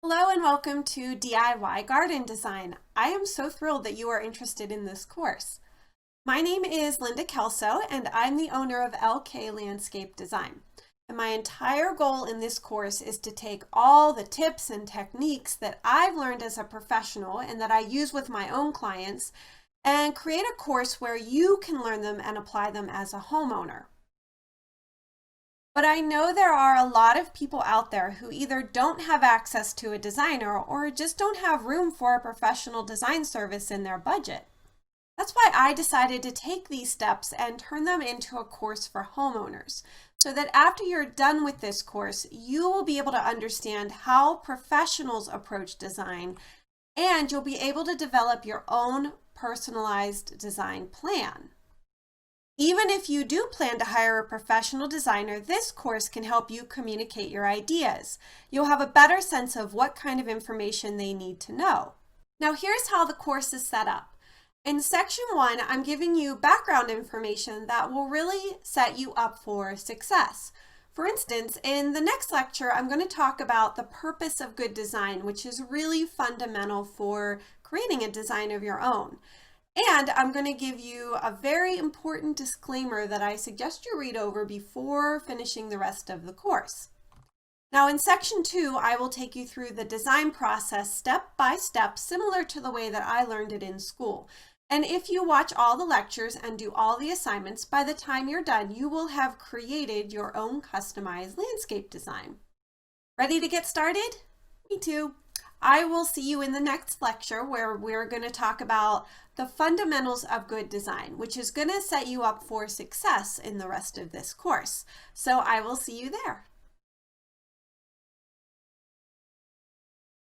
Hello and welcome to DIY Garden Design. I am so thrilled that you are interested in this course. My name is Linda Kelso and I'm the owner of LK Landscape Design. And my entire goal in this course is to take all the tips and techniques that I've learned as a professional and that I use with my own clients and create a course where you can learn them and apply them as a homeowner. But I know there are a lot of people out there who either don't have access to a designer or just don't have room for a professional design service in their budget. That's why I decided to take these steps and turn them into a course for homeowners, so that after you're done with this course, you will be able to understand how professionals approach design, and you'll be able to develop your own personalized design plan. Even if you do plan to hire a professional designer, this course can help you communicate your ideas. You'll have a better sense of what kind of information they need to know. Now here's how the course is set up. In section 1, I'm giving you background information that will really set you up for success. For instance, in the next lecture, I'm going to talk about the purpose of good design, which is really fundamental for creating a design of your own. And I'm going to give you a very important disclaimer that I suggest you read over before finishing the rest of the course. Now in section 2, I will take you through the design process step by step, similar to the way that I learned it in school. And if you watch all the lectures and do all the assignments, by the time you're done, you will have created your own customized landscape design. Ready to get started? Me too. I will see you in the next lecture where we're going to talk about the fundamentals of good design, which is going to set you up for success in the rest of this course. So I will see you there.